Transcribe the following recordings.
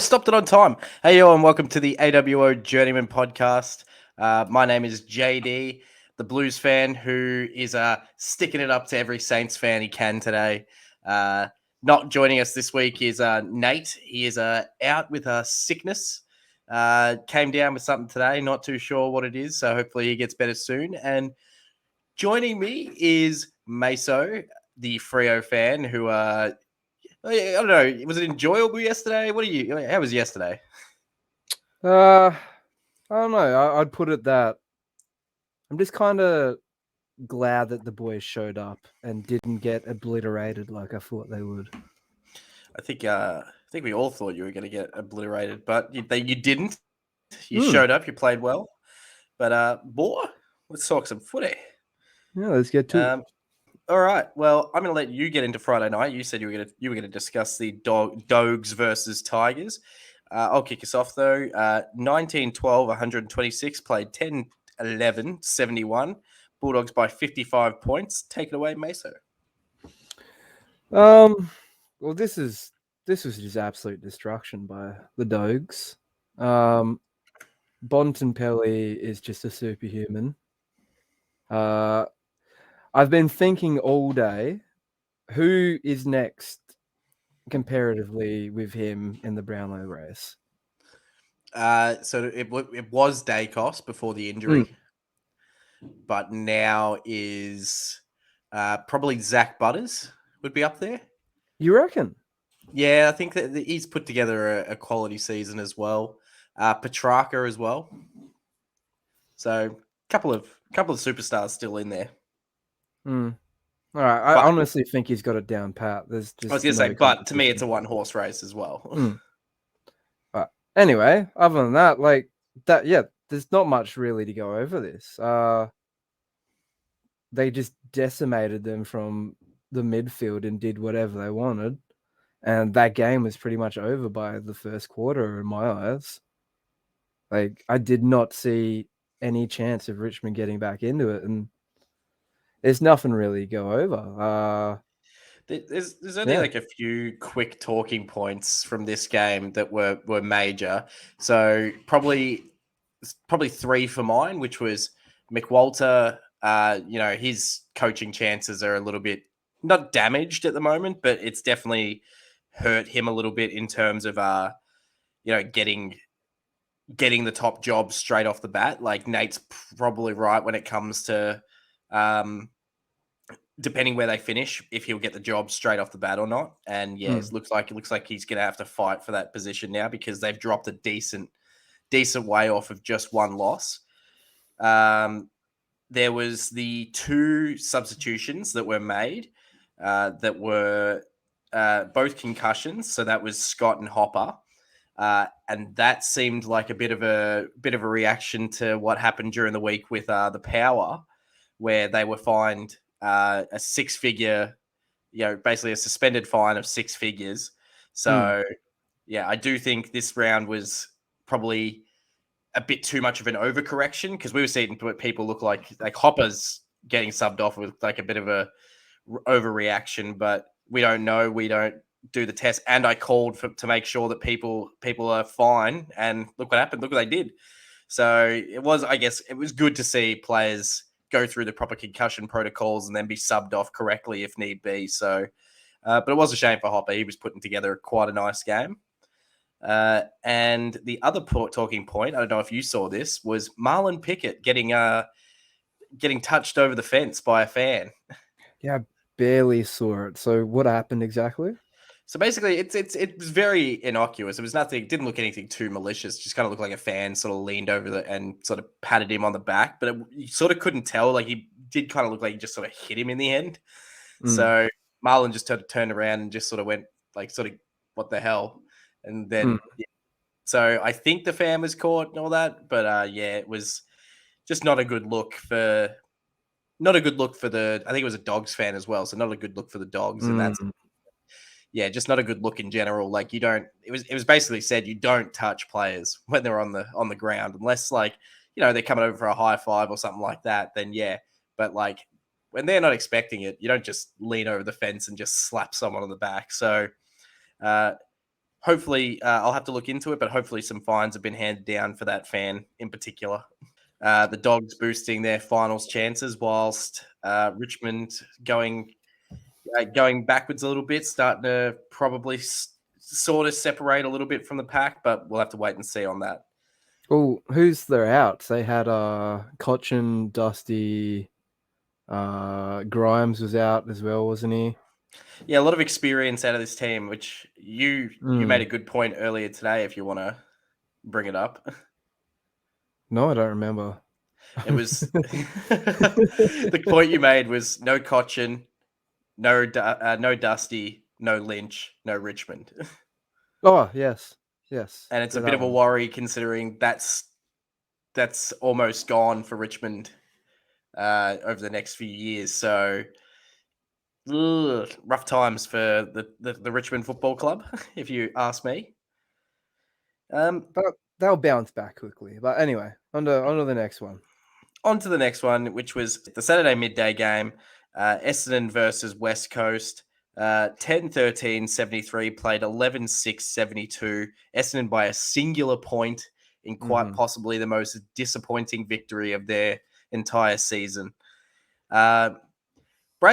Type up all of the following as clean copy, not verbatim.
stopped it on time. Hey, yo, and welcome to the AWO Journeymen Podcast. My name is JD, the Blues fan who is sticking it up to every Saints fan he can today. Not joining us this week is Nate. He is out with a sickness. Came down with something today. Not too sure what it is, so hopefully he gets better soon. And joining me is Maso, the Freo fan who I don't know. Was it enjoyable yesterday? How was yesterday? I don't know. I'd put it that I'm just kind of glad that the boys showed up and didn't get obliterated like I thought they would. I think we all thought you were going to get obliterated, but you didn't. You showed up. You played well. But boy, let's talk some footy. Yeah, let's get to it. All right. Well, I'm going to let you get into Friday night. You said you were going to discuss the Dogs versus Tigers. I'll kick us off though. 19-12, 126, played 10-11, 71. Bulldogs by 55 points. Take it away, Maso. Well, this was just absolute destruction by the Dogs. Bontempelli is just a superhuman. I've been thinking all day, who is next comparatively with him in the Brownlow race? So it was Dacos before the injury, but now is probably Zach Butters would be up there. You reckon? Yeah, I think that he's put together a quality season as well. Petrarca as well. So couple of superstars still in there. All right, I honestly think he's got it down pat. There's just I was going to say, but to me, it's a one-horse race as well. Anyway, other than that, there's not much really to go over this. They just decimated them from the midfield and did whatever they wanted. And that game was pretty much over by the first quarter in my eyes. Like, I did not see any chance of Richmond getting back into it. And there's nothing really to go over. There's only like a few quick talking points from this game that were major. So probably three for mine, which was McWalter. His coaching chances are a little bit not damaged at the moment, but it's definitely hurt him a little bit in terms of getting the top job straight off the bat. Like Nate's probably right when it comes to depending where they finish, if he'll get the job straight off the bat or not. And it looks like he's going to have to fight for that position now because they've dropped a decent way off of just one loss. There was the two substitutions that were made that were both concussions. So that was Scott and Hopper. And that seemed like a bit of a reaction to what happened during the week with the Power, where they were fined a six-figure, basically a suspended fine of six figures. So, I do think this round was probably a bit too much of an overcorrection because we were seeing what people look like Hopper's getting subbed off with like a bit of a overreaction, but we don't know. We don't do the test. And I called to make sure that people are fine. And look what happened. Look what they did. So it was good to see players go through the proper concussion protocols and then be subbed off correctly if need be. So, but it was a shame for Hopper. He was putting together quite a nice game. And the other talking point, I don't know if you saw this, was Marlon Pickett getting touched over the fence by a fan. Yeah, I barely saw it. So what happened exactly? So basically, it was very innocuous. It was nothing. It didn't look anything too malicious. Just kind of looked like a fan sort of leaned over and sort of patted him on the back, but you sort of couldn't tell. Like he did kind of look like he just sort of hit him in the end. So Marlon just turned around and just sort of went like, sort of, what the hell? And then, so I think the fan was caught and all that, but it was just not a good look for the. I think it was a Dogs fan as well, so not a good look for the Dogs, and that's. Yeah, just not a good look in general. Like it was basically said you don't touch players when they're on the ground unless they're coming over for a high five or something like that. Then yeah, but like when they're not expecting it, you don't just lean over the fence and just slap someone on the back. So hopefully, I'll have to look into it, but hopefully some fines have been handed down for that fan in particular. The Dogs boosting their finals chances, whilst Richmond going backwards a little bit, starting to probably sort of separate a little bit from the pack, but we'll have to wait and see on that. Oh, who's their outs? They had Cochin, Dusty, Grimes was out as well, wasn't he? Yeah, a lot of experience out of this team, which you made a good point earlier today. If you want to bring it up, No, I don't remember. it was the point you made was no Cochin, no Dusty, no Lynch, no Richmond. Oh, yes. And it's So a bit of a worry considering that's almost gone for Richmond over the next few years. So rough times for the Richmond Football Club, if you ask me. But they'll bounce back quickly. But anyway, on to the next one. On to the next one, which was the Saturday midday game, Essendon versus West Coast. 10-13, 73, played 11-6, 72. Essendon by a singular point in quite possibly the most disappointing victory of their entire season. Brad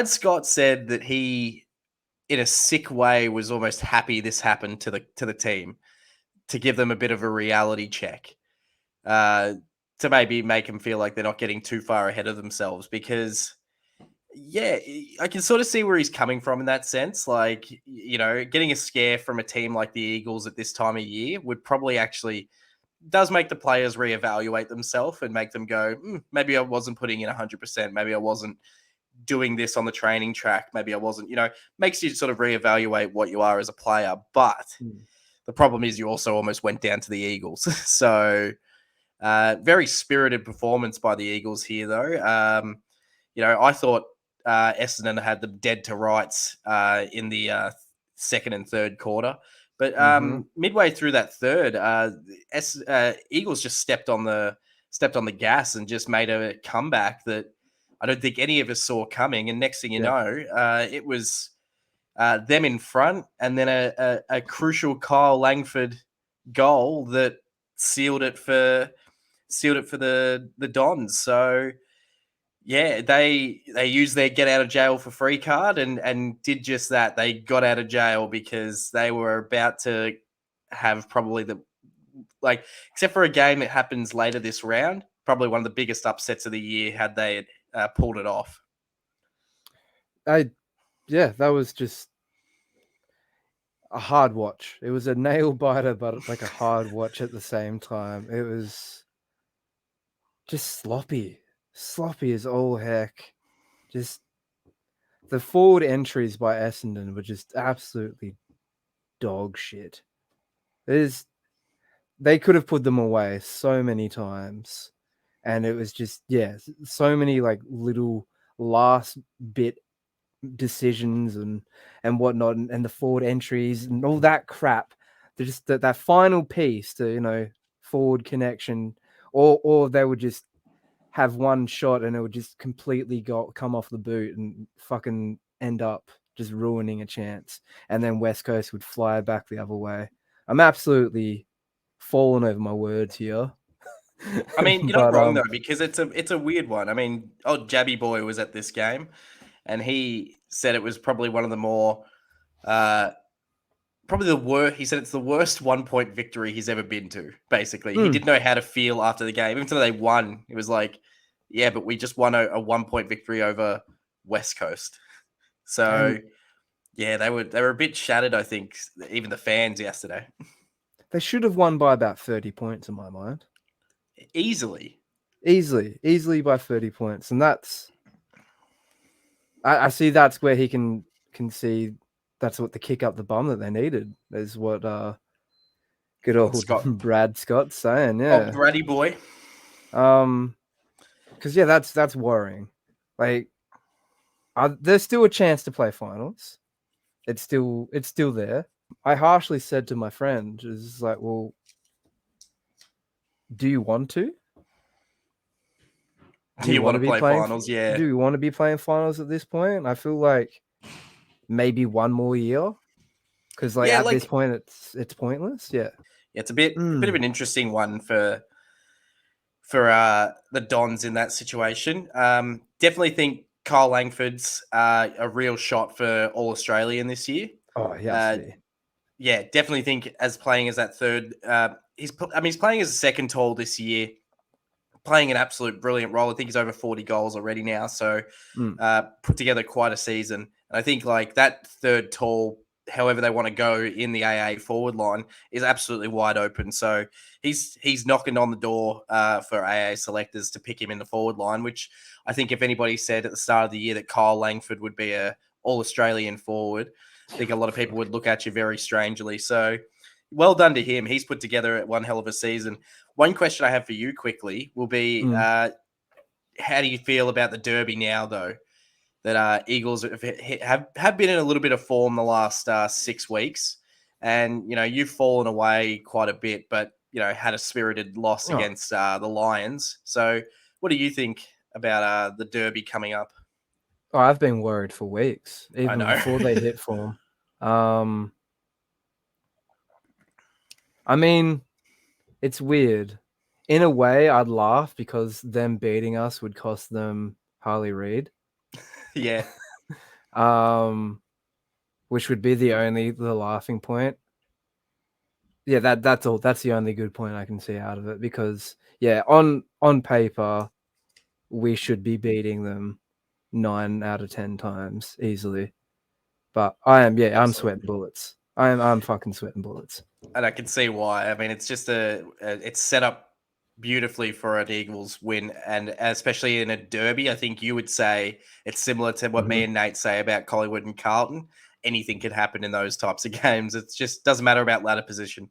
Scott said that he, in a sick way, was almost happy this happened to the team to give them a bit of a reality check, to maybe make them feel like they're not getting too far ahead of themselves. Because, yeah, I can sort of see where he's coming from in that sense. Like, getting a scare from a team like the Eagles at this time of year would probably actually does make the players reevaluate themselves and make them go, maybe I wasn't putting in 100%. Maybe I wasn't doing this on the training track. Maybe I wasn't, makes you sort of reevaluate what you are as a player. But the problem is you also almost went down to the Eagles. So very spirited performance by the Eagles here, though. I thought Essendon had them dead to rights in the second and third quarter. But midway through that third, Eagles just stepped on the gas and just made a comeback that I don't think any of us saw coming. And next thing you know, it was them in front, and then a crucial Kyle Langford goal that sealed it for the Dons. So yeah, they used their get out of jail for free card and did just that. They got out of jail because they were about to have probably except for a game that happens later this round, probably one of the biggest upsets of the year had they pulled it off. That was just a hard watch. It was a nail biter, but like a hard watch at the same time. It was just sloppy as all heck. Just the forward entries by Essendon were just absolutely dog shit. They could have put them away so many times, and it was just so many like little last bit decisions and whatnot, and the forward entries and all that crap. They're just that final piece to forward connection, or they would just have one shot and it would just completely come off the boot and fucking end up just ruining a chance, and then West Coast would fly back the other way. I'm absolutely falling over my words here. I mean, you're not wrong though, because it's a weird one. I mean, Jabby Boy was at this game, and he said it was probably one of the more, probably the worst. He said it's the worst 1-point victory he's ever been to. Basically, he didn't know how to feel after the game. Even though they won, it was like, yeah, but we just won a 1-point victory over West Coast. So, yeah, they were a bit shattered. I think even the fans yesterday. They should have won by about 30 points in my mind. Easily by 30 points, and that's. I see that's where he can see that's what the kick up the bum that they needed is what good old Brad Scott's saying. Yeah. Oh, Braddy boy. Because that's worrying. Like, there's still a chance to play finals. It's still there. I harshly said to my friend, is like, well, do you want to? Do you want to play finals? Yeah. Do you want to be playing finals at this point? I feel like maybe one more year. Because like Yeah, at this point, it's pointless. Yeah. it's a bit of an interesting one for the Dons in that situation. Definitely think Kyle Langford's a real shot for All Australian this year. Oh, he has to be. Yeah, definitely think as playing as that third. He's playing as a second tall this year, playing an absolute brilliant role. I think he's over 40 goals already now. So put together quite a season. And I think like that third tall, however they want to go in the AA forward line, is absolutely wide open. So he's knocking on the door for AA selectors to pick him in the forward line, which I think if anybody said at the start of the year that Kyle Langford would be a All-Australian forward, I think a lot of people would look at you very strangely. So well done to him. He's put together one hell of a season. One question I have for you quickly will be, how do you feel about the Derby now, though? That Eagles have been in a little bit of form the last 6 weeks, and you've fallen away quite a bit, but had a spirited loss against the Lions. So, what do you think about the Derby coming up? Oh, I've been worried for weeks, I even know. before they hit form. I mean, it's weird. In a way, I'd laugh because them beating us would cost them Harley Reid. Yeah. Which would be the laughing point. Yeah, that's all. That's the only good point I can see out of it because on paper, we should be beating them 9 out of 10 times easily. But I'm sweating bullets. I'm fucking sweating bullets. And I can see why. I mean, it's just it's set up beautifully for an Eagles win, and especially in a derby. I think you would say it's similar to what me and Nate say about Collingwood and Carlton. Anything could happen in those types of games. It just doesn't matter about ladder position.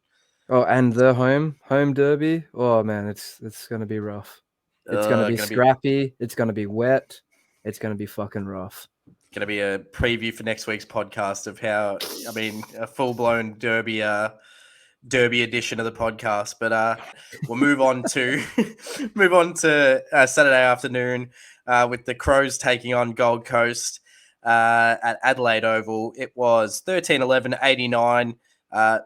Oh, and the home derby. Oh man, it's gonna be rough. It's gonna be scrappy. It's gonna be wet. It's gonna be fucking rough. Going to be a preview for next week's podcast of how, a full-blown derby edition of the podcast. But we'll move on to Saturday afternoon with the Crows taking on Gold Coast at Adelaide Oval. It was 13-11-89,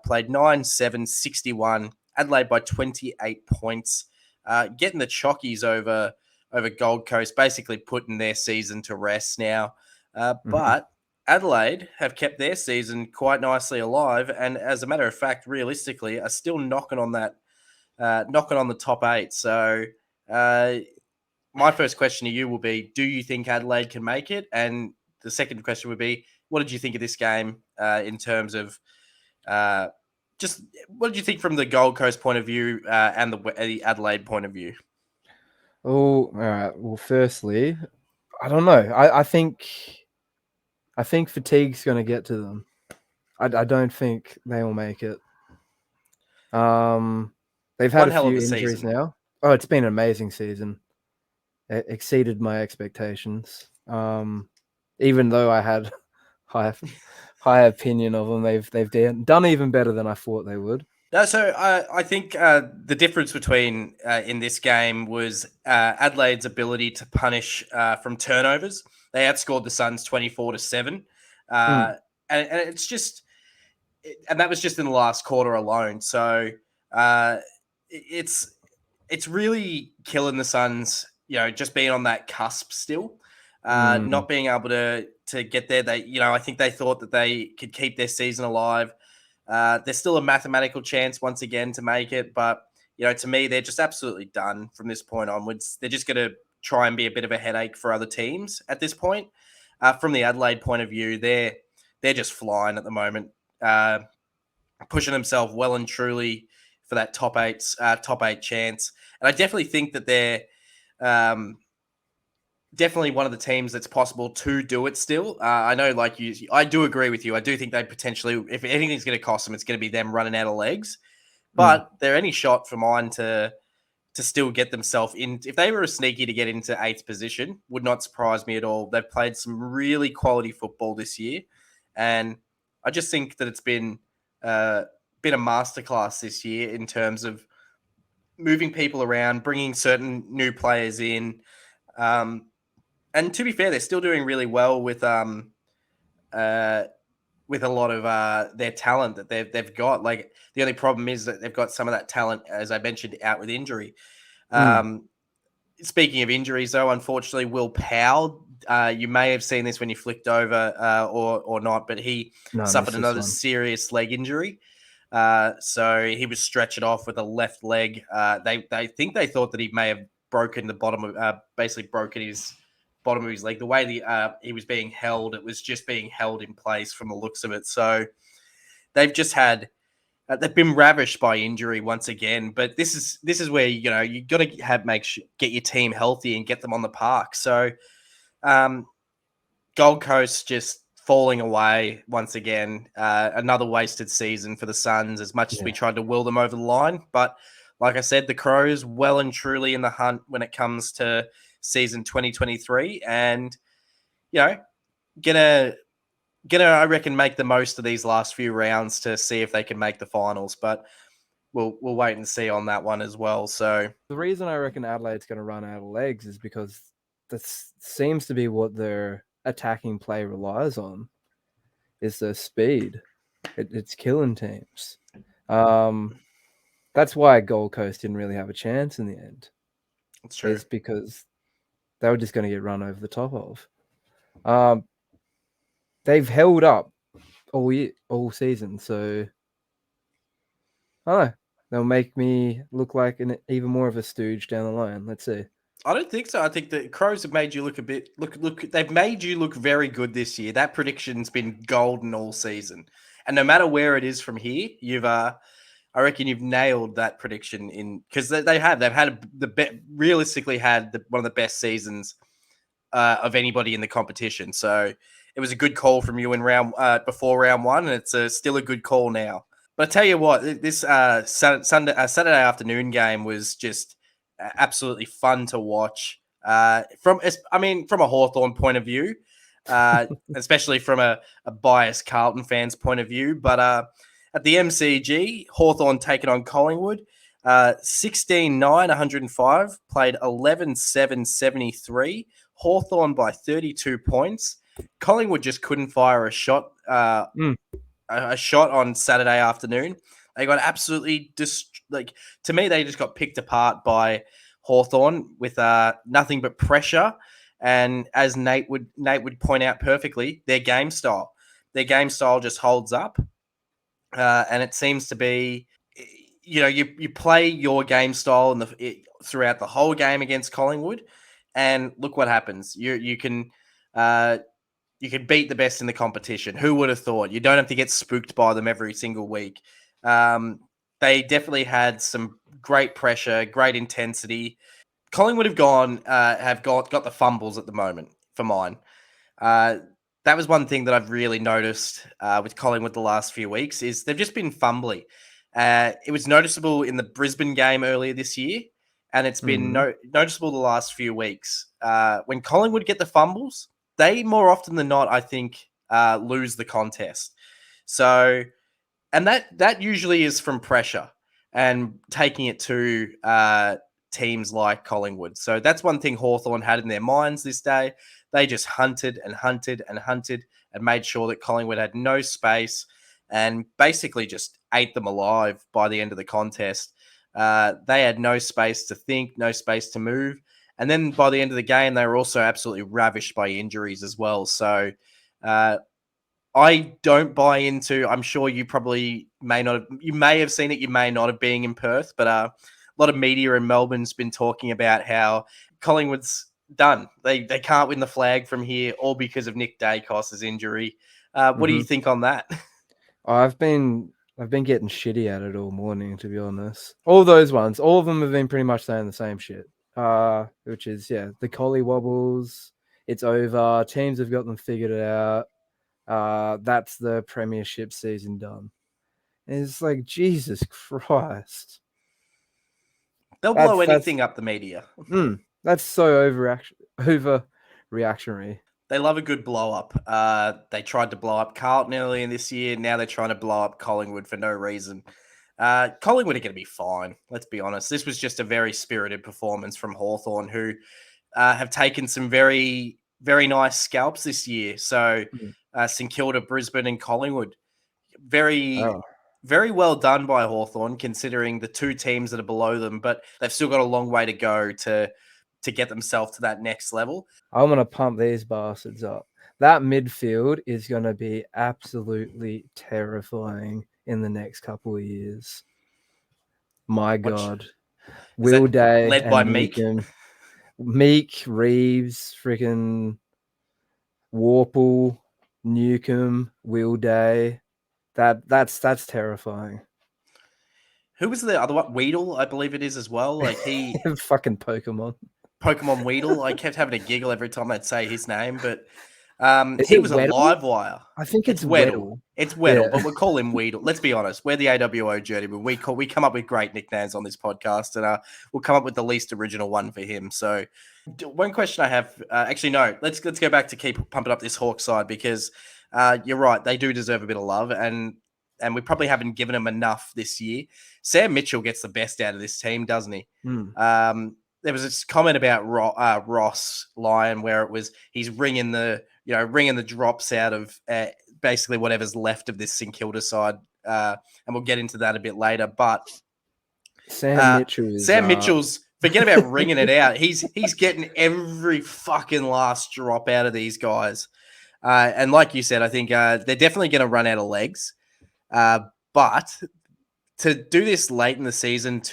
played 9-7-61. Adelaide by 28 points, getting the Chockies over Gold Coast, basically putting their season to rest now. But Adelaide have kept their season quite nicely alive, and as a matter of fact, realistically, are still knocking on the top 8. So, my first question to you will be: do you think Adelaide can make it? And the second question would be: what did you think of this game in terms of just what did you think from the Gold Coast point of view and the Adelaide point of view? Oh, all right. Well, firstly, I don't know. I think fatigue's going to get to them. I don't think they will make it. They've had a few injuries now. Oh, it's been an amazing season. It exceeded my expectations. Even though I had high opinion of them, they've done even better than I thought they would. So I think the difference between in this game was Adelaide's ability to punish from turnovers. They outscored the Suns 24-7, and it's just, and that was just in the last quarter alone. So it's really killing the Suns. Just being on that cusp still, not being able to get there. I think they thought that they could keep their season alive. There's still a mathematical chance once again to make it, but to me, they're just absolutely done from this point onwards. They're just going to try and be a bit of a headache for other teams at this point. From the Adelaide point of view, they're just flying at the moment, pushing themselves well and truly for that top eight chance. And I definitely think that they're definitely one of the teams that's possible to do it still. I know, like you, I do agree with you. I do think they potentially, if anything's going to cost them, it's going to be them running out of legs. But they're any shot for mine to still get themselves in. If they were a sneaky to get into 8th position, would not surprise me at all. They've played some really quality football this year. And I just think that it's been a masterclass this year in terms of moving people around, bringing certain new players in. And to be fair, they're still doing really well with with a lot of their talent that they've got. Like the only problem is that they've got some of that talent, as I mentioned, out with injury. Speaking of injuries, though, unfortunately, Will Powell, you may have seen this when you flicked over or not, but he suffered another serious leg injury. So he was stretched off with a left leg. They think they thought that he may have broken the bottom of, basically broken his bottom of his leg. The way he was being held, it was just being held in place from the looks of it. So they've just had. They've been ravished by injury once again, but this is where you got to get your team healthy and get them on the park. So, Gold Coast just falling away once again. Another wasted season for the Suns. As much as we tried to will them over the line, but like I said, the Crows well and truly in the hunt when it comes to season 2023, and gonna I reckon make the most of these last few rounds to see if they can make the finals, but we'll wait and see on that one as well. So the reason I reckon Adelaide's going to run out of legs is because that seems to be what their attacking play relies on, is their speed. It's killing teams. That's why Gold Coast didn't really have a chance in the end. That's true. Is because they were just going to get run over the top of. They've held up all season, so I don't know. They'll make me look like even more of a stooge down the line. Let's see. I don't think so. I think the Crows have made you look a bit look. They've made you look very good this year. That prediction's been golden all season, and no matter where it is from here, I reckon you've nailed that prediction in because they've had realistically had one of the best seasons of anybody in the competition. So it was a good call from you in before round one, and it's still a good call now. But I tell you what, this Saturday afternoon game was just absolutely fun to watch. From a Hawthorn point of view, especially from a biased Carlton fans point of view. But at the MCG, Hawthorn taking on Collingwood, 16-9, 105, played 11-7, 73. Hawthorn by 32 points. Collingwood just couldn't fire a shot. A shot on Saturday afternoon. They got absolutely to me, they just got picked apart by Hawthorn with nothing but pressure. And as Nate would point out perfectly, their game style just holds up. And it seems to be, you play your game style throughout the whole game against Collingwood, and look what happens. You can beat the best in the competition. Who would have thought? You don't have to get spooked by them every single week. They definitely had some great pressure, great intensity. Collingwood have got the fumbles at the moment for mine. That was one thing that I've really noticed with Collingwood the last few weeks is they've just been fumbly. It was noticeable in the Brisbane game earlier this year, and it's been noticeable the last few weeks. When Collingwood get the fumbles, they more often than not, I think, lose the contest. So, and that usually is from pressure and taking it to teams like Collingwood. So that's one thing Hawthorn had in their minds this day. They just hunted and hunted and hunted and made sure that Collingwood had no space and basically just ate them alive by the end of the contest. They had no space to think, no space to move. And then by the end of the game, they were also absolutely ravished by injuries as well. So I don't buy into, I'm sure you probably you may have seen it, you may not have been in Perth, but a lot of media in Melbourne's been talking about how Collingwood's done. They can't win the flag from here, all because of Nick Dacos' injury. What do you think on that? I've been getting shitty at it all morning, to be honest. All those ones, all of them have been pretty much saying the same shit. Which is, the collie wobbles, it's over, teams have got them figured out, that's the premiership season done. And it's like, Jesus Christ. They'll blow anything up the media. That's so overreactionary. They love a good blow up. They tried to blow up Carlton earlier this year. Now they're trying to blow up Collingwood for no reason. Collingwood are going to be fine. Let's be honest. This was just a very spirited performance from Hawthorn, who have taken some very, very nice scalps this year. So St Kilda, Brisbane, and Collingwood. Very, Oh. very well done by Hawthorn, considering the two teams that are below them, but they've still got a long way to go to get themselves to that next level. I'm going to pump these bastards up. That midfield is going to be absolutely terrifying in the next couple of years. My God. Will Day led and by Meek? Meek, Reeves, freaking Warple, Newcomb, Will Day. That's terrifying. Who was the other one? Weedle, I believe it is as well. Like fucking Pokemon Weedle. I kept having a giggle every time I'd say his name, but Is he it was Weddle? a live wire. I think it's Weddle. It's Weddle, Yeah. but we'll call him Weedle. Let's be honest. We're the AWO Journeymen. We come up with great nicknames on this podcast, and we'll come up with the least original one for him. So, one question I have, actually, no. Let's go back to keep pumping up this Hawk side, because you're right. They do deserve a bit of love, and we probably haven't given them enough this year. Sam Mitchell gets the best out of this team, doesn't he? There was this comment about Ross Lyon where it was he's ringing the drops out of basically whatever's left of this St Kilda side, and we'll get into that a bit later. But Sam Mitchell's forget about ringing it out. He's getting every fucking last drop out of these guys, and like you said, I think they're definitely going to run out of legs. But to do this late in the season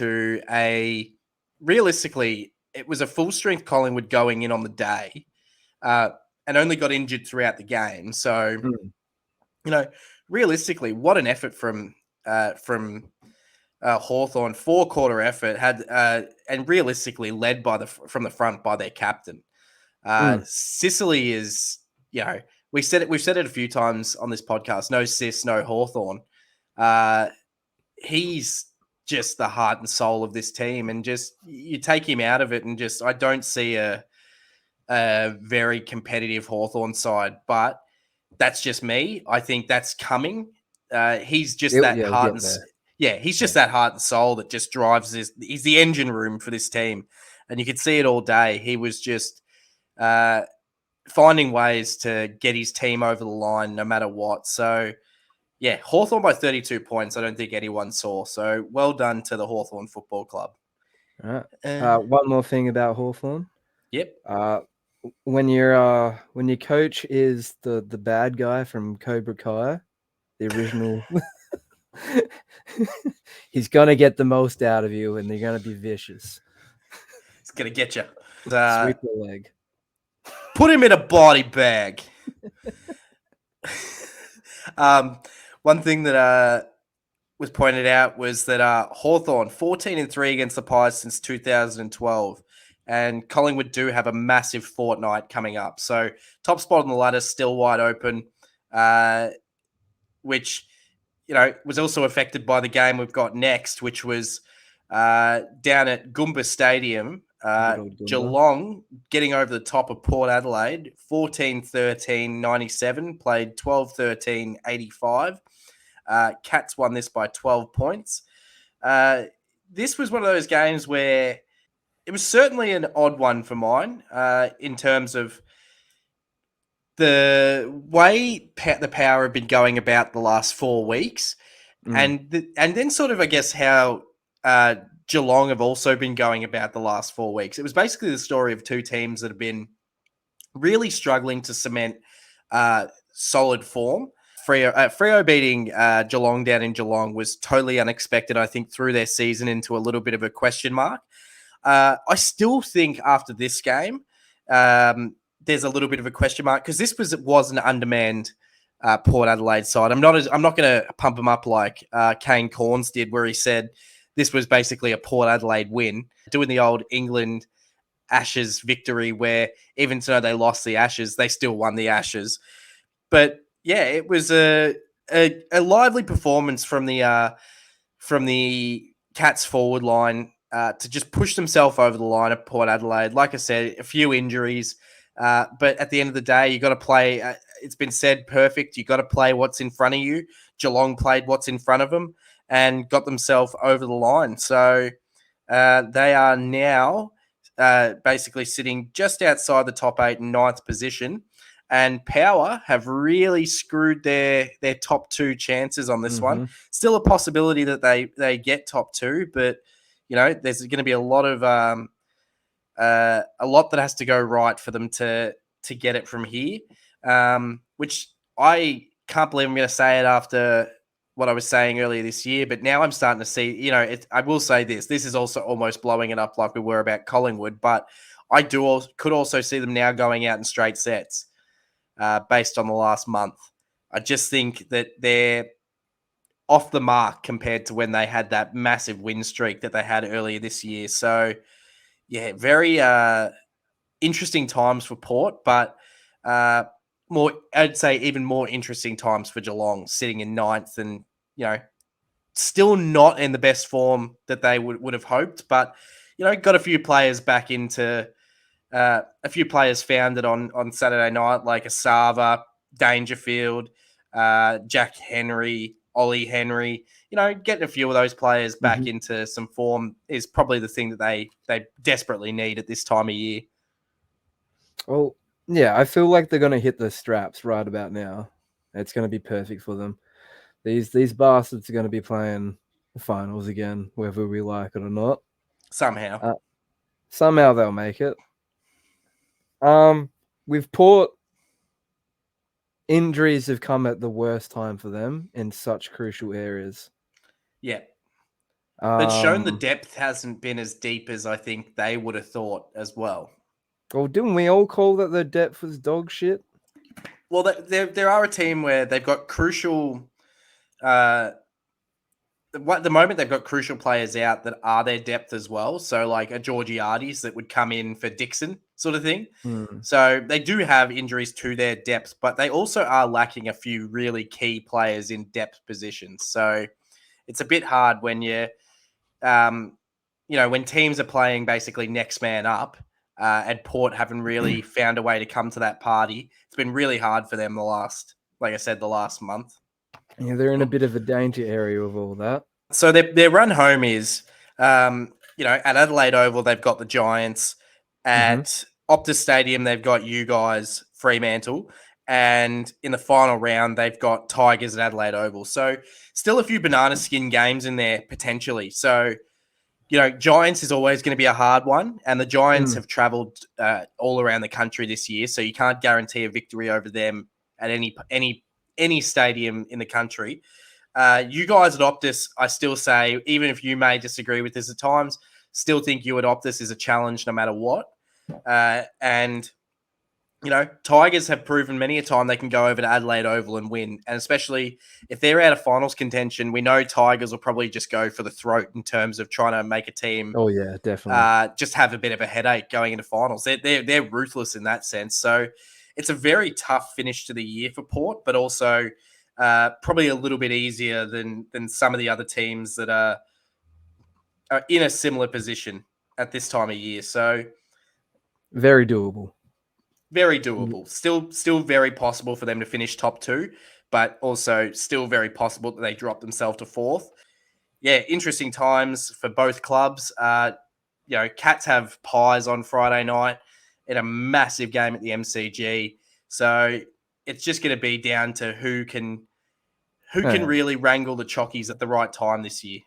realistically, it was a full strength Collingwood going in on the day, and only got injured throughout the game. So, realistically, what an effort from Hawthorn, 4-quarter effort had, and realistically led from the front by their captain. Sicily is, we've said it a few times on this podcast. No Sis, no Hawthorn. He's just the heart and soul of this team, and just you take him out of it, and just I don't see a very competitive Hawthorn side, but that's just me. I think that's coming. He's just that heart and he's just that heart and soul that just drives this. He's the engine room for this team, and you could see it all day. He was just finding ways to get his team over the line no matter what. So, yeah, Hawthorn by 32 points, I don't think anyone saw. So, well done to the Hawthorn Football Club. All right. One more thing about Hawthorn. Yep. When your coach is the bad guy from Cobra Kai, the original, he's gonna get the most out of you, and they're gonna be vicious. He's gonna get you. Sweep the leg. Put him in a body bag. One thing that was pointed out was that Hawthorn 14-3 against the Pies since 2012. And Collingwood do have a massive fortnight coming up. So top spot on the ladder still wide open, which, was also affected by the game we've got next, which was down at GUMBA Stadium. Geelong getting over the top of Port Adelaide, 14-13-97, played 12-13-85. Cats won this by 12 points. This was one of those games where it was certainly an odd one for mine in terms of the way the Power have been going about the last 4 weeks, and then sort of, I guess, how Geelong have also been going about the last 4 weeks. It was basically the story of two teams that have been really struggling to cement solid form. Freo beating Geelong down in Geelong was totally unexpected, I think, threw their season into a little bit of a question mark. I still think after this game, there's a little bit of a question mark, because this was an undermanned Port Adelaide side. I'm not going to pump them up like Kane Corns did, where he said this was basically a Port Adelaide win, doing the old England Ashes victory, where even though they lost the Ashes, they still won the Ashes. But yeah, it was a lively performance from the Cats forward line to just push themselves over the line at Port Adelaide. Like I said, a few injuries, but at the end of the day, you got to play. It's been said perfect. You got to play what's in front of you. Geelong played what's in front of them and got themselves over the line. So they are now basically sitting just outside the top 8 and 9th position. and Power have really screwed their top two chances on this one. Still a possibility that they get top two, but there's going to be a lot that has to go right for them to get it from here. Which I can't believe I'm going to say it after what I was saying earlier this year, but now I'm starting to see, I will say this is also almost blowing it up like we were about Collingwood, but I could also see them now going out in straight sets based on the last month. I just think that they're off the mark compared to when they had that massive win streak that they had earlier this year. So, yeah, very interesting times for Port, but I'd say even more interesting times for Geelong, sitting in ninth and, still not in the best form that they would have hoped, but, got a few players back into a few players found it on Saturday night, like Asava, Dangerfield, Jack Henry, Ollie Henry. Getting a few of those players back into some form is probably the thing that they desperately need at this time of year. Well, yeah, I feel like they're going to hit the straps right about now. It's going to be perfect for them. These bastards are going to be playing the finals again, whether we like it or not. Somehow they'll make it. With Port, injuries have come at the worst time for them in such crucial areas. Yeah. But shown the depth hasn't been as deep as I think they would have thought as well. Well, didn't we all call that the depth was dog shit? Well, there are a team where they've got crucial. At the moment, they've got crucial players out that are their depth as well. So, like a Georgiades that would come in for Dixon, sort of thing. So they do have injuries to their depth, but they also are lacking a few really key players in depth positions. So it's a bit hard when when teams are playing basically next man up. And Port haven't really found a way to come to that party. It's been really hard for them the last month. Yeah, they're in a bit of a danger area with all that. So their run home is, at Adelaide Oval, they've got the Giants. At Optus Stadium, they've got you guys, Fremantle. And in the final round, they've got Tigers at Adelaide Oval. So still a few banana skin games in there, potentially. So, Giants is always going to be a hard one, and the Giants have travelled all around the country this year, so you can't guarantee a victory over them at any stadium in the country. You guys at Optus, I still say, even if you may disagree with this at times, still think you at Optus is a challenge no matter what. And Tigers have proven many a time they can go over to Adelaide Oval and win. And especially if they're out of finals contention, we know Tigers will probably just go for the throat in terms of trying to make a team. Oh, yeah, definitely. Just have a bit of a headache going into finals. They're ruthless in that sense. So it's a very tough finish to the year for Port, but also probably a little bit easier than some of the other teams that are in a similar position at this time of year. So very doable. Very doable. Still very possible for them to finish top two, but also still very possible that they drop themselves to fourth. Yeah, interesting times for both clubs. Cats have Pies on Friday night in a massive game at the MCG. So it's just going to be down to who can really wrangle the Chockies at the right time this year.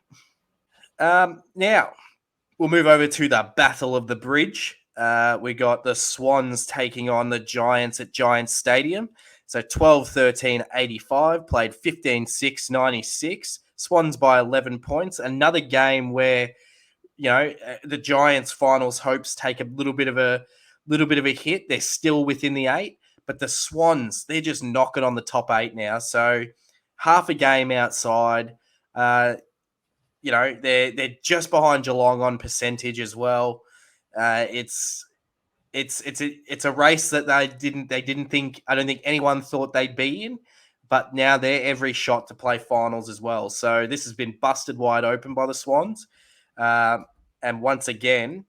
Now, we'll move over to the Battle of the Bridge. We got the Swans taking on the Giants at Giants Stadium. So 12-13-85, played 15-6, 96. Swans by 11 points. Another game where, the Giants' finals hopes take a little bit of a hit. They're still within the 8, but the Swans, they're just knocking on the top 8 now. So half a game outside. They're just behind Geelong on percentage as well. It's a race that they didn't think. I don't think anyone thought they'd be in, but now they're every shot to play finals as well. So this has been busted wide open by the Swans, and once again,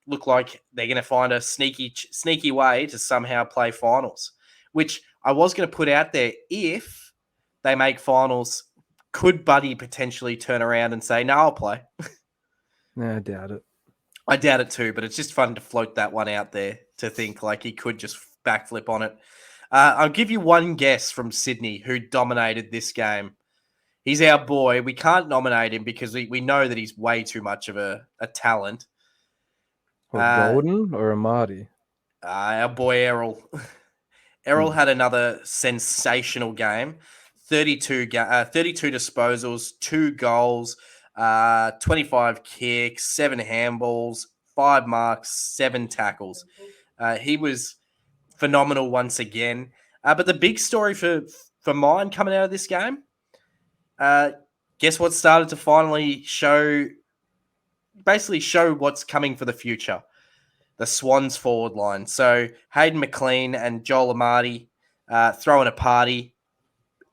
look like they're going to find a sneaky way to somehow play finals. Which I was going to put out there, if they make finals, could Buddy potentially turn around and say, "No, I'll play"? No, I doubt it. I doubt it too, but it's just fun to float that one out there to think like he could just backflip on it. I'll give you one guess from Sydney who dominated this game. He's our boy. We can't nominate him because we know that he's way too much of a talent. Or Golden or Amadi? Our boy Errol. Errol had another sensational game. 32 disposals, 2 goals, 25 kicks, 7 handballs, 5 marks, 7 tackles. He was phenomenal once again. But the big story for mine coming out of this game, guess what started to finally show what's coming for the future? The Swans forward line. So Hayden McLean and Joel Amadi throwing a party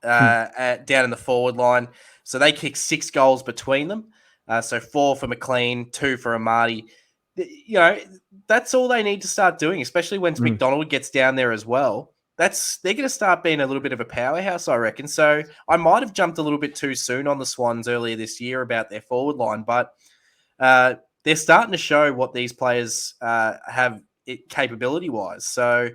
down in the forward line. So they kicked 6 goals between them. So 4 for McLean, 2 for Amadi. You know, that's all they need to start doing, especially when McDonald gets down there as well. They're going to start being a little bit of a powerhouse, I reckon. So I might have jumped a little bit too soon on the Swans earlier this year about their forward line, but they're starting to show what these players have capability-wise. So,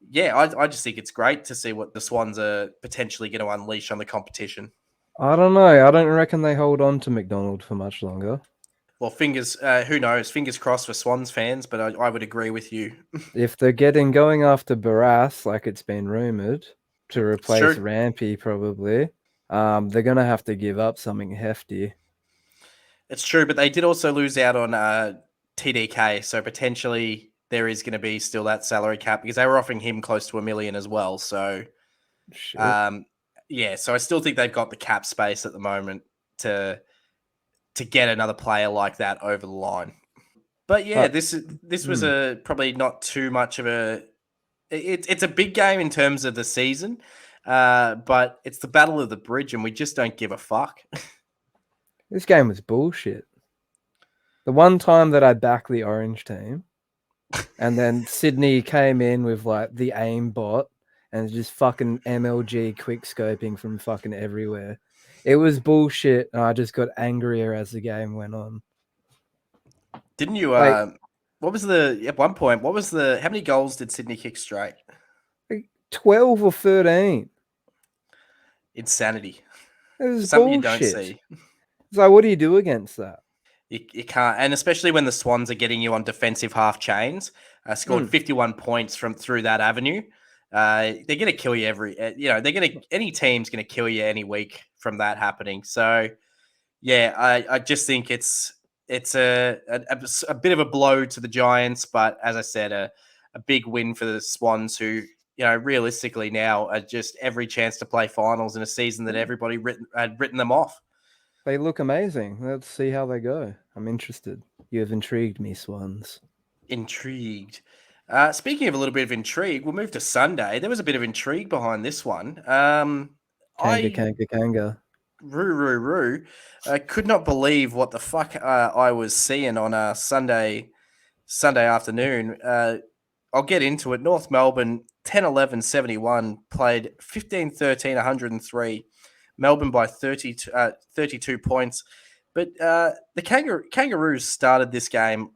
yeah, I just think it's great to see what the Swans are potentially going to unleash on the competition. I don't know. I don't reckon they hold on to McDonald for much longer. Well, who knows? Fingers crossed for Swans fans, but I would agree with you. If they're going after Barras, like it's been rumoured, to replace Rampy probably, they're going to have to give up something hefty. It's true, but they did also lose out on TDK, so potentially there is going to be still that salary cap because they were offering him close to $1 million as well. So, yeah, so I still think they've got the cap space at the moment to get another player like that over the line. But yeah, this was probably not too much of a. It's a big game in terms of the season, but it's the Battle of the Bridge, and we just don't give a fuck. This game was bullshit. The one time that I backed the Orange team, and then Sydney came in with like the aim bot and just fucking MLG quick scoping from fucking everywhere. It was bullshit, and I just got angrier as the game went on. Didn't you? At one point? How many goals did Sydney kick straight? Like 12 or 13. Insanity. It was something bullshit. You don't see. So what do you do against that? You can't, and especially when the Swans are getting you on defensive half chains. Scored 51 points through that avenue. They're going to kill you any team's going to kill you any week from that happening. So, yeah, I just think it's a bit of a blow to the Giants, but as I said, a big win for the Swans, who realistically now are just every chance to play finals in a season that everybody had written them off. They look amazing. Let's see how they go. I'm interested. You have intrigued me, Swans. Intrigued. Speaking of a little bit of intrigue, we'll move to Sunday. There was a bit of intrigue behind this one. Kanga. Roo. I could not believe what the fuck I was seeing on Sunday afternoon. I'll get into it. North Melbourne, 10-11-71, played 15-13, 103. Melbourne by 32 points. But the Kangaroos started this game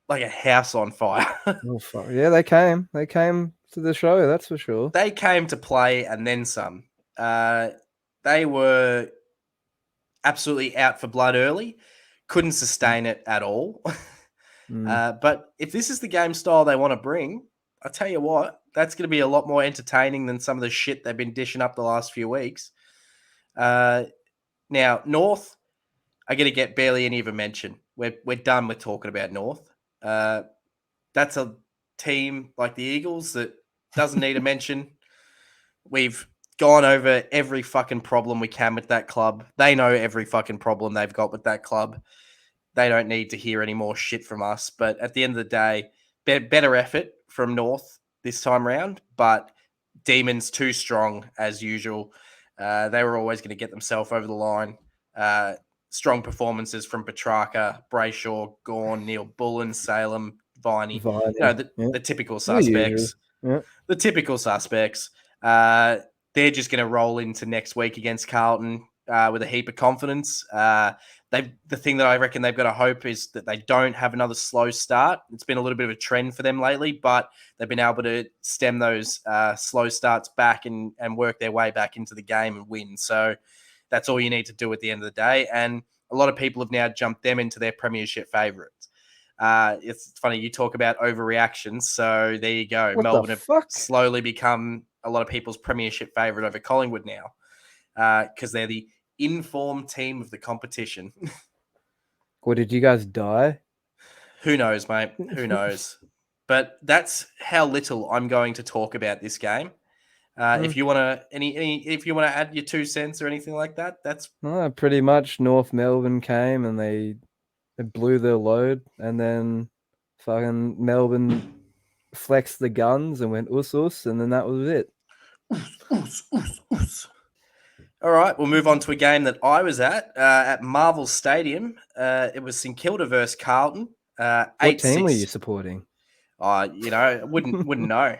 like a house on fire. Oh, fuck. Yeah, they came. They came to the show, that's for sure. They came to play and then some. They were absolutely out for blood early. Couldn't sustain it at all. But if this is the game style they want to bring, I tell you what, that's going to be a lot more entertaining than some of the shit they've been dishing up the last few weeks. Now, North are going to get barely any of a mention. We're done with talking about North. That's a team like the Eagles that doesn't need a mention. We've gone over every fucking problem we can with that club. They know every fucking problem they've got with that club. They don't need to hear any more shit from us. But at the end of the day, better effort from North this time round, but Demons too strong as usual. They were always going to get themselves over the line. Strong performances from Petrarca, Brayshaw, Gawn, Neil Bullen, Salem, Viney. The typical suspects. Yeah. The typical suspects. They're just going to roll into next week against Carlton. with a heap of confidence. The thing that I reckon they've got to hope is that they don't have another slow start. It's been a little bit of a trend for them lately, but they've been able to stem those slow starts back and work their way back into the game and win. So that's all you need to do at the end of the day. And a lot of people have now jumped them into their premiership favourites. It's funny, you talk about overreactions. So there you go. What Melbourne the have fuck? slowly become a lot of people's premiership favourite over Collingwood now because they're the informed team of the competition. What, did you guys die? Who knows, mate? Who knows? But that's how little I'm going to talk about this game. If you want to if you want to add your 2 cents or anything like that, that's No, pretty much North Melbourne came and they blew their load, and then fucking Melbourne flexed the guns and went us, and then that was it. All right, we'll move on to a game that I was at Marvel Stadium. It was St Kilda versus Carlton. What team were you supporting? Wouldn't know.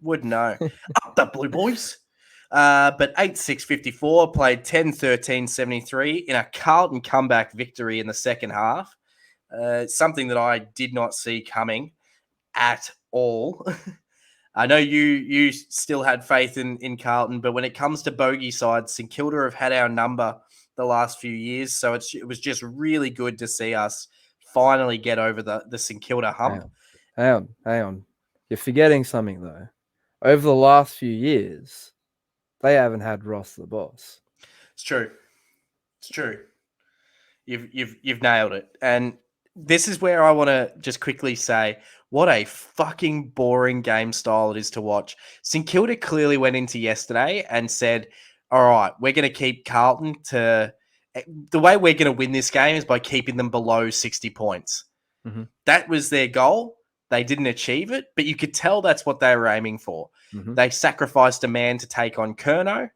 Wouldn't know. Up the Blue Boys. But 8-6-54 played 10-13-73 in a Carlton comeback victory in the second half. Something that I did not see coming at all. I know you still had faith in Carlton, but when it comes to bogey sides, St Kilda have had our number the last few years. So it was just really good to see us finally get over the St Kilda hump. Hang on. You're forgetting something, though. Over the last few years, they haven't had Ross the boss. It's true. You've nailed it. And this is where I want to just quickly say what a fucking boring game style it is to watch. St Kilda clearly went into yesterday and said, all right, we're going to keep Carlton to... The way we're going to win this game is by keeping them below 60 points. Mm-hmm. That was their goal. They didn't achieve it, but you could tell that's what they were aiming for. Mm-hmm. They sacrificed a man to take on Curnow,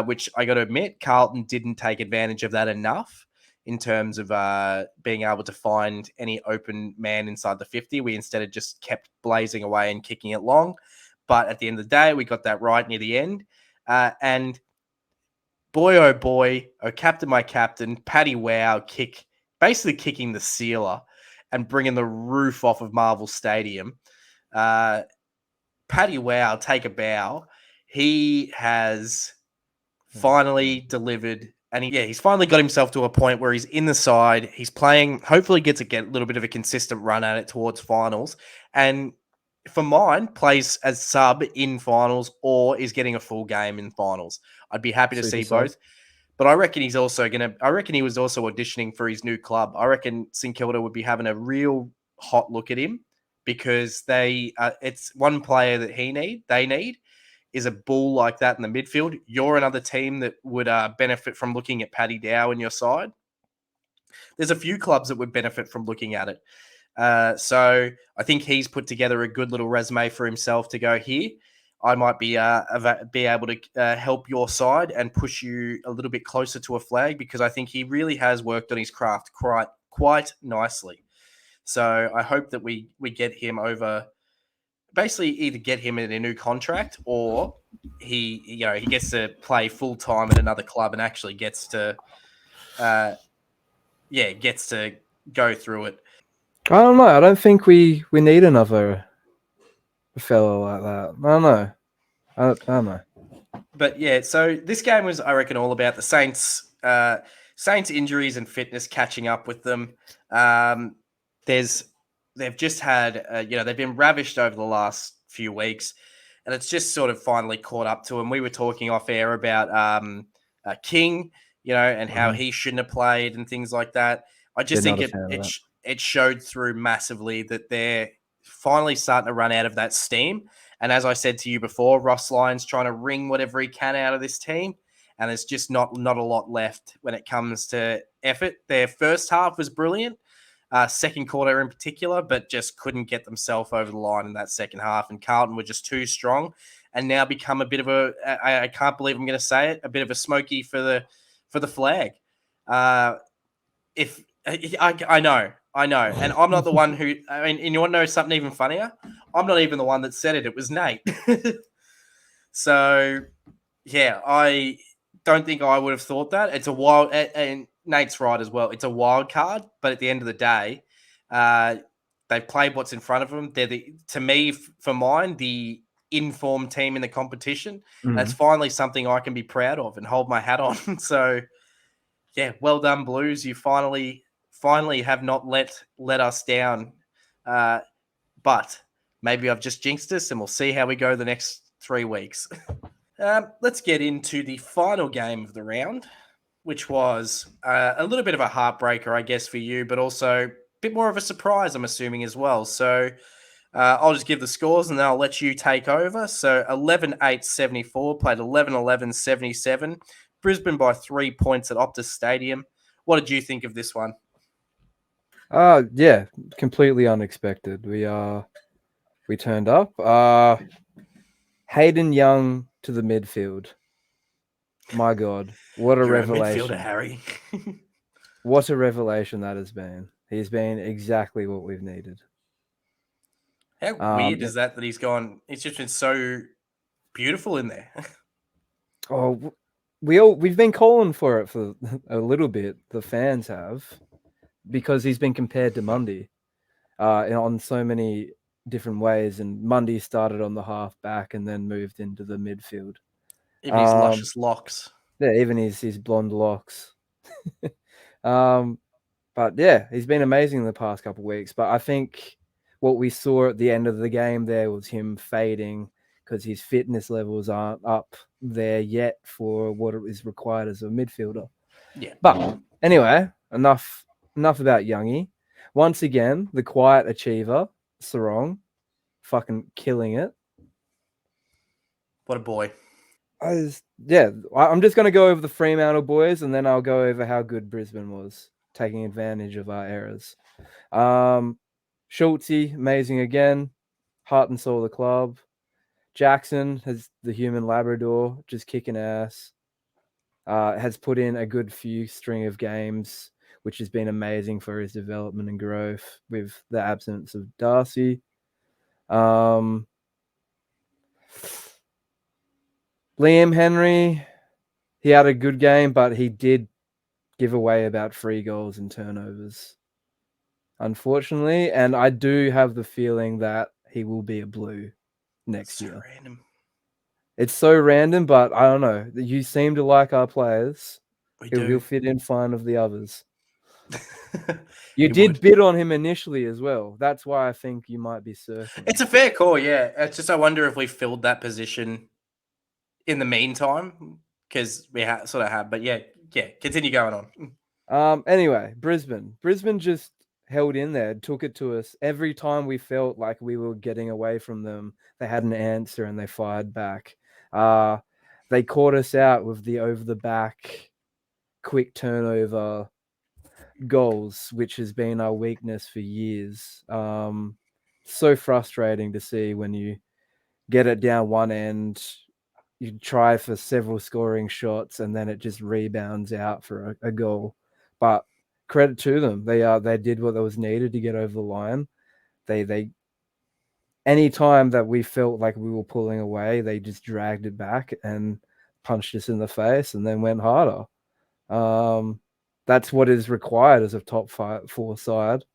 which I got to admit, Carlton didn't take advantage of that enough in terms of being able to find any open man inside the 50. We instead just kept blazing away and kicking it long. But at the end of the day, we got that right near the end. And boy, oh captain, my captain, Paddy Wow basically kicking the sealer and bringing the roof off of Marvel Stadium. Paddy Wow, take a bow. He has finally delivered, and he's finally got himself to a point where he's in the side. He's playing, hopefully gets a little bit of a consistent run at it towards finals. And for mine, plays as sub in finals or is getting a full game in finals. I'd be happy to see both. But I reckon he was also auditioning for his new club. I reckon St Kilda would be having a real hot look at him because it's one player that they need is a bull like that in the midfield. You're another team that would benefit from looking at Paddy Dow in your side. There's a few clubs that would benefit from looking at it. So I think he's put together a good little resume for himself to go here. I might be able to help your side and push you a little bit closer to a flag because I think he really has worked on his craft quite nicely. So I hope that we get him over, basically either get him in a new contract or he gets to play full time at another club and actually gets to go through it. I don't know. I don't think we need another fellow like that. I don't know. But yeah, so this game was, I reckon, all about the Saints. Saints injuries and fitness catching up with them. They've just had, they've been ravished over the last few weeks, and it's just sort of finally caught up to them. We were talking off air about King, and how he shouldn't have played and things like that. I just think it showed through massively that they're finally starting to run out of that steam. And as I said to you before, Ross Lyon's trying to wring whatever he can out of this team. And there's just not a lot left when it comes to effort. Their first half was brilliant, second quarter in particular, but just couldn't get themselves over the line in that second half. And Carlton were just too strong and now become a bit of I can't believe I'm going to say it, a bit of a smoky for the flag. I know. And I'm not the one who, and you want to know something even funnier? I'm not even the one that said it. It was Nate. So, yeah, don't think I would have thought that. It's a wild, and Nate's right as well. It's a wild card, but at the end of the day, they've played what's in front of them. They're to me, for mine, the informed team in the competition. That's finally something I can be proud of and hold my hat on. So, yeah, well done, Blues. You finally have not let us down. But maybe I've just jinxed us, and we'll see how we go the next 3 weeks. Let's get into the final game of the round, which was a little bit of a heartbreaker, I guess, for you, but also a bit more of a surprise, I'm assuming, as well. So I'll just give the scores and then I'll let you take over. So 11-8-74, played 11-11-77. Brisbane by 3 points at Optus Stadium. What did you think of this one? Yeah, completely unexpected. We turned up. Hayden Young to the midfield. My God, what a revelation! Midfielder, Harry. What a revelation that has been. He's been exactly what we've needed. How weird is that he's gone? It's just been so beautiful in there. We've been calling for it for a little bit. The fans have, because he's been compared to Mundy, on so many different ways. And Mundy started on the half back and then moved into the midfield. Even his luscious locks. Yeah, even his blonde locks. But yeah, he's been amazing in the past couple of weeks. But I think what we saw at the end of the game there was him fading because his fitness levels aren't up there yet for what is required as a midfielder. Yeah. But anyway, enough about Youngie. Once again, the quiet achiever, Sarong, fucking killing it. What a boy. I'm just going to go over the Fremantle boys and then I'll go over how good Brisbane was, taking advantage of our errors. Schultze, amazing again. Heart and soul of the club. Jackson has the human Labrador, just kicking ass. Has put in a good few string of games, which has been amazing for his development and growth with the absence of Darcy. Liam Henry, he had a good game, but he did give away about 3 goals and turnovers, unfortunately. And I do have the feeling that he will be a Blue next year. Random. It's so random, but I don't know. You seem to like our players. He'll fit in fine with the others. You did bid on him initially as well. That's why I think you might be circling. It's a fair call, yeah. It's just I wonder if we filled that position in the meantime, because we sort of have. But yeah, continue going on. Anyway, Brisbane just held in there, took it to us. Every time we felt like we were getting away from them, they had an answer and they fired back. They caught us out with the over the back, quick turnover goals, which has been our weakness for years. So frustrating to see when you get it down one end, you try for several scoring shots, and then it just rebounds out for a goal. But credit to them, they did what was needed to get over the line. They any time that we felt like we were pulling away, they just dragged it back and punched us in the face, and then went harder. That's what is required as a top 4 side.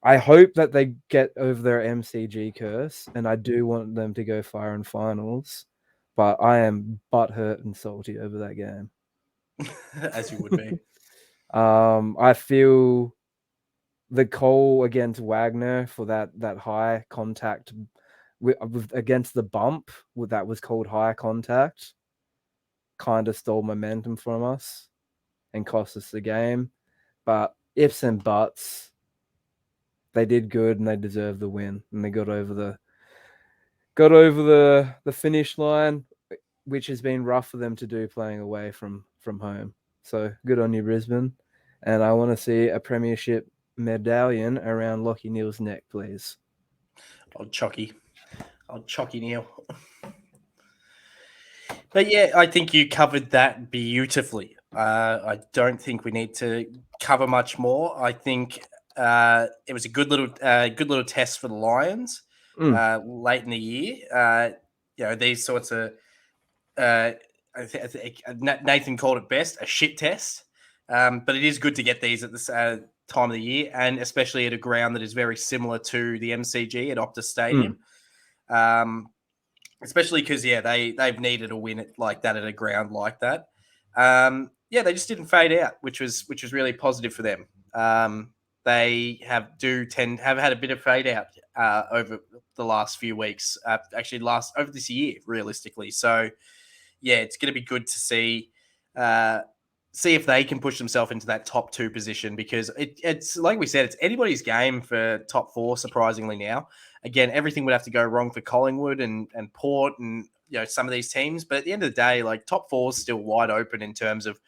I hope that they get over their MCG curse, and I do want them to go far in finals, but I am butthurt and salty over that game. As you would be. I feel the call against Wagner for that high contact against the bump, that was called high contact, kind of stole momentum from us and cost us the game. But ifs and buts, they did good and they deserved the win, and they got over the finish line, which has been rough for them to do playing away from home. So good on you, Brisbane. And I want to see a premiership medallion around Lockie Neal's neck, please. Old Chocky Neal. But yeah, I think you covered that beautifully. I don't think we need to cover much more. I think it was a good little test for the Lions late in the year. These sorts of I think Nathan called it best, a shit test. But it is good to get these at this time of the year, and especially at a ground that is very similar to the MCG at Optus Stadium. Especially because, they've needed a win like that at a ground like that. They just didn't fade out, which was really positive for them. They have had a bit of fade out over the last few weeks, over this year, realistically. So, it's going to be good to see if they can push themselves into that top 2 position, because it's like we said, it's anybody's game for top 4, surprisingly now. Again, everything would have to go wrong for Collingwood and Port and some of these teams. But at the end of the day, like, top 4 is still wide open in terms of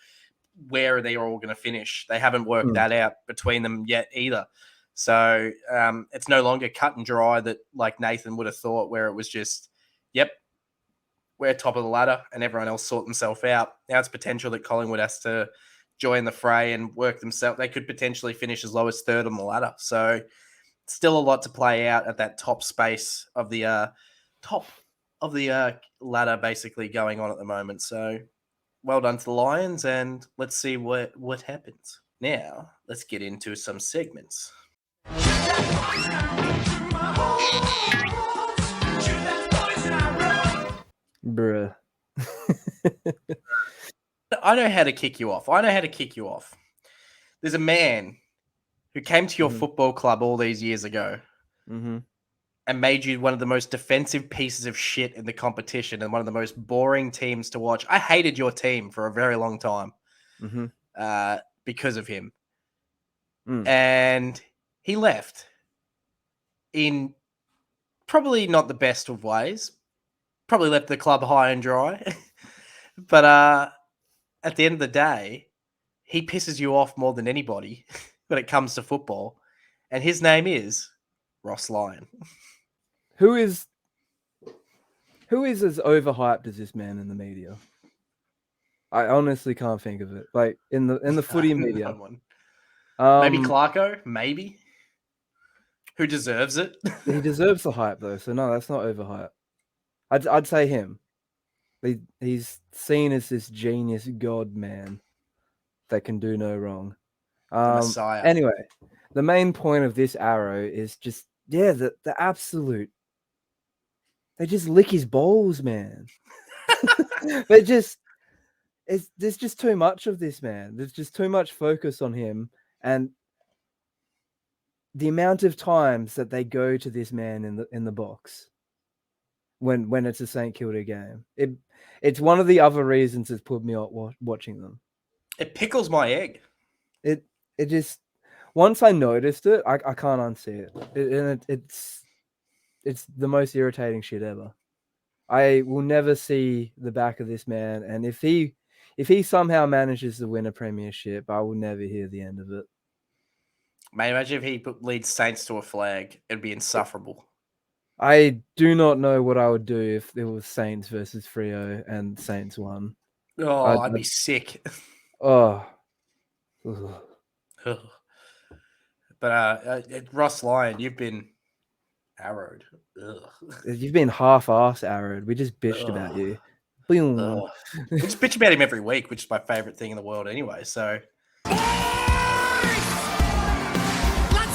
where they are all going to finish. They haven't worked that out between them yet either. So it's no longer cut and dry that, like Nathan would have thought, where it was just, we're top of the ladder and everyone else sort themselves out. Now it's potential that Collingwood has to join the fray and work themselves. They could potentially finish as low as 3rd on the ladder. So still a lot to play out at that top space of the ladder, basically going on at the moment. So well done to the Lions, and let's see what happens. Now let's get into some segments. Bruh. I know how to kick you off. There's a man who came to your football club all these years ago and made you one of the most defensive pieces of shit in the competition and one of the most boring teams to watch. I hated your team for a very long time because of him. And he left in probably not the best of ways. Probably left the club high and dry. But at the end of the day, he pisses you off more than anybody when it comes to football. And his name is Ross Lyon. Who is as overhyped as this man in the media? I honestly can't think of it. Like in the footy media. No one. Maybe Clarko, maybe. Who deserves it? He deserves the hype though, so no, that's not overhyped. I'd say him. He's seen as this genius god man that can do no wrong. The Messiah. Anyway, the main point of this arrow is just the absolute. They just lick his balls, man. There's just too much of this, man. There's just too much focus on him, and the amount of times that they go to this man in the box when it's a St Kilda game. It's one of the other reasons it's put me off watching them. It pickles my egg. It just, once I noticed it, I can't unsee it. It's the most irritating shit ever. I will never see the back of this man, and if he somehow manages to win a premiership, I will never hear the end of it. Mate, imagine if he leads Saints to a flag. It'd be insufferable. I do not know what I would do if it was Saints versus Freo and Saints won. Oh, I'd be sick. Oh. But Ross Lyon, you've been arrowed. Ugh. You've been half-ass arrowed. We just bitched about you. We just bitch about him every week, which is my favorite thing in the world anyway. So, let's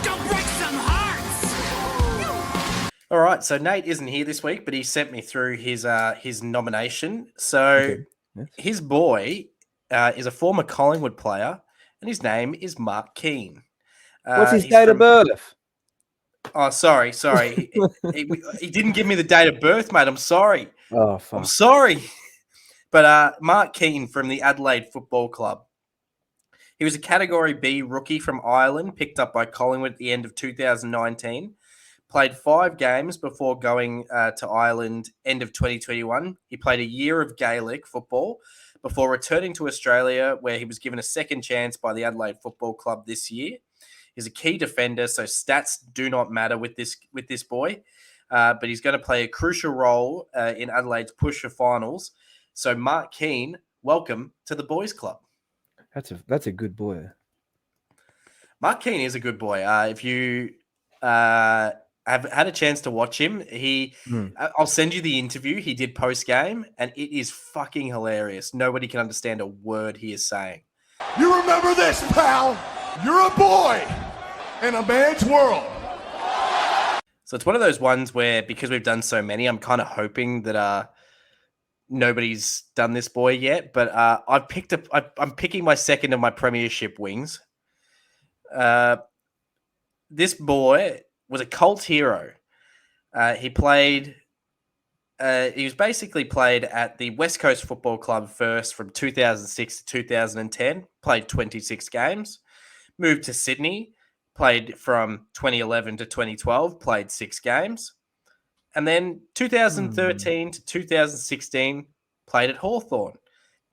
go break some hearts. All right. So Nate isn't here this week, but he sent me through his nomination. So his boy is a former Collingwood player, and his name is Mark Keane. What's his date of birth? Oh, sorry. He didn't give me the date of birth, mate. I'm sorry. Oh, fuck. I'm sorry. But Mark Keane from the Adelaide Football Club. He was a Category B rookie from Ireland, picked up by Collingwood at the end of 2019. Played 5 games before going to Ireland end of 2021. He played a year of Gaelic football before returning to Australia, where he was given a second chance by the Adelaide Football Club this year. He's a key defender, so stats do not matter with this boy. But he's going to play a crucial role in Adelaide's push for finals. So, Mark Keane, welcome to the boys' club. That's a good boy. Mark Keane is a good boy. If you are have had a chance to watch him. I'll send you the interview he did post game, and it is fucking hilarious. Nobody can understand a word he is saying. You remember this, pal? You're a boy in a man's world. So it's one of those ones where, because we've done so many, I'm kind of hoping that nobody's done this boy yet. But I'm picking my second of my premiership wings. This boy was a cult hero. He was basically played at the West Coast Football Club first from 2006 to 2010, played 26 games, moved to Sydney, played from 2011 to 2012, played 6 games, and then 2013 to 2016, played at Hawthorn,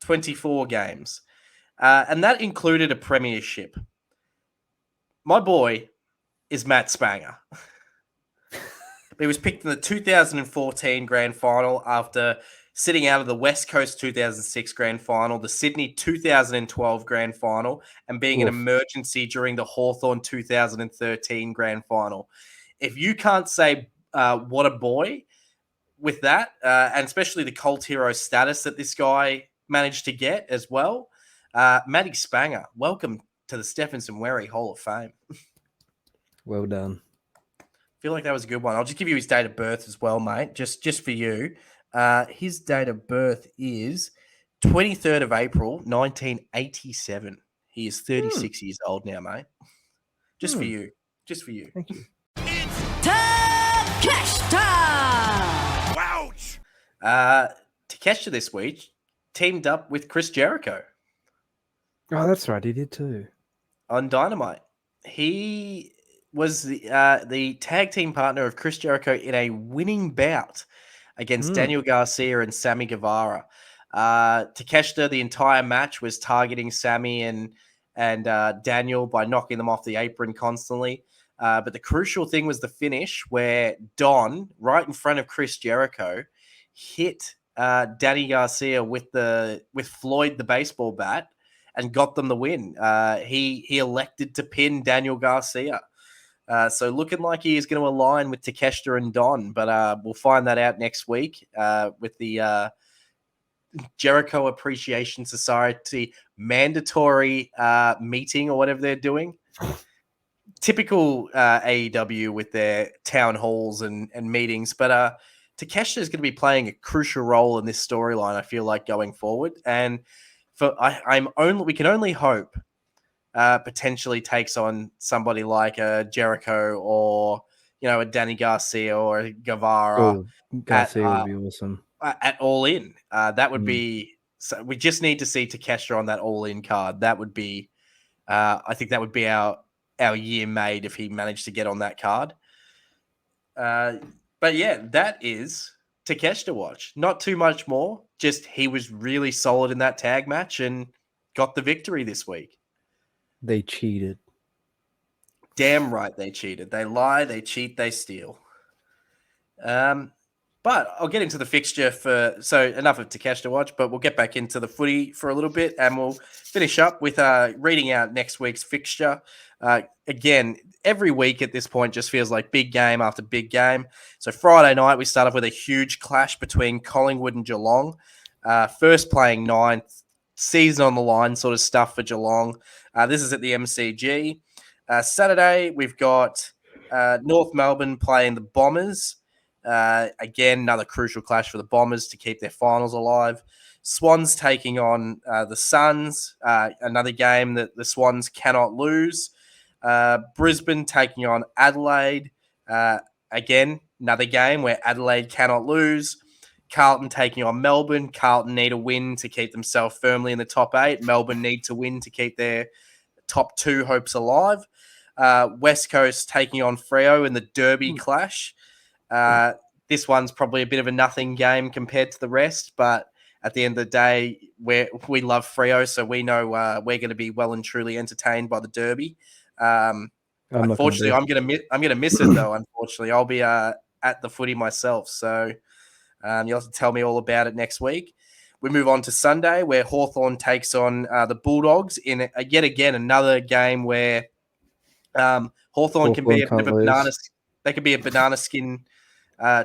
24 games, and that included a premiership. My boy is Matt Spanger. He was picked in the 2014 grand final after sitting out of the West Coast 2006 grand final, the Sydney 2012 grand final, and being an emergency during the Hawthorn 2013 grand final. If you can't say what a boy with that, and especially the cult hero status that this guy managed to get as well, Matty Spanger, welcome to the Stephenson Wherry Hall of Fame. Well done. I feel like that was a good one. I'll just give you his date of birth as well, mate, just for you. His date of birth is 23rd of April, 1987. He is 36 years old now, mate. Just for you. Just for you. Thank you. Takeshita! Ouch! Takeshita this week teamed up with Chris Jericho Oh, that's right. He did too. on Dynamite. He was the tag team partner of Chris Jericho in a winning bout against Daniel Garcia and Sammy Guevara. Takeshita, the entire match, was targeting Sammy and Daniel by knocking them off the apron constantly. But the crucial thing was the finish, where Don, right in front of Chris Jericho, hit Danny Garcia with Floyd the baseball bat and got them the win. He elected to pin Daniel Garcia. So looking like he is going to align with Takeshita and Don, but we'll find that out next week with the Jericho Appreciation Society mandatory meeting or whatever they're doing. Typical AEW with their town halls and meetings, but Takeshita is going to be playing a crucial role in this storyline, I feel like, going forward. And we can only hope potentially takes on somebody like a Jericho or, a Danny Garcia or a Guevara. Oh, Garcia would be awesome. At All In. That would be... So we just need to see Takeshita on that All In card. That would be... I think that would be our year made if he managed to get on that card. But yeah, that is Takeshita watch. Not too much more. Just he was really solid in that tag match and got the victory this week. They cheated. Damn right they cheated. They lie, they cheat, they steal. But I'll get into the fixture so enough of Takeshita watch, but we'll get back into the footy for a little bit and we'll finish up with reading out next week's fixture. Again, every week at this point just feels like big game after big game. So Friday night, we start off with a huge clash between Collingwood and Geelong. First playing ninth, season on the line sort of stuff for Geelong. This is at the MCG. Saturday, we've got North Melbourne playing the Bombers. Again, another crucial clash for the Bombers to keep their finals alive. Swans taking on the Suns, another game that the Swans cannot lose. Brisbane taking on Adelaide. Again, another game where Adelaide cannot lose. Carlton taking on Melbourne. Carlton need a win to keep themselves firmly in the top 8. Melbourne need to win to keep their top 2 hopes alive. West Coast taking on Freo in the Derby clash. This one's probably a bit of a nothing game compared to the rest, but at the end of the day, we love Freo, so we know we're going to be well and truly entertained by the Derby. Unfortunately, I'm going to miss it though. Unfortunately, I'll be at the footy myself, so you'll have to tell me all about it next week. We move on to Sunday, where Hawthorn takes on the Bulldogs in yet again another game where Hawthorn can be a bit of a banana. They could be a banana skin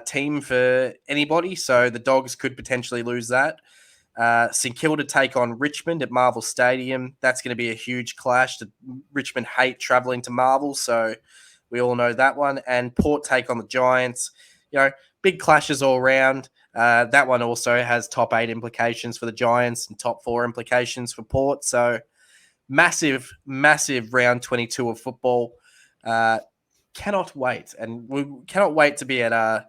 team for anybody. So the Dogs could potentially lose that. St Kilda take on Richmond at Marvel Stadium. That's going to be a huge clash. Richmond hate travelling to Marvel, so we all know that one. And Port take on the Giants. Big clashes all around. That one also has top 8 implications for the Giants and top 4 implications for Port. So massive, massive round 22 of football. Cannot wait. And we cannot wait to be at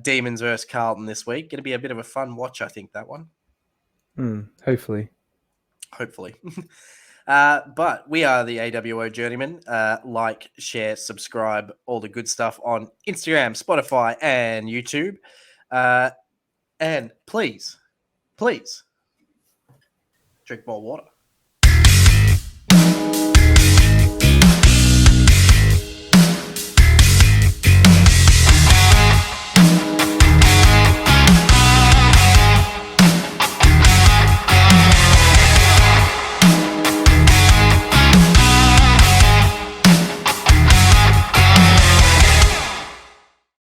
Demons versus Carlton this week. Going to be a bit of a fun watch, I think, that one. Hopefully. But we are the AWO Journeymen. Like, share, subscribe, all the good stuff on Instagram, Spotify, and YouTube. And please drink more water.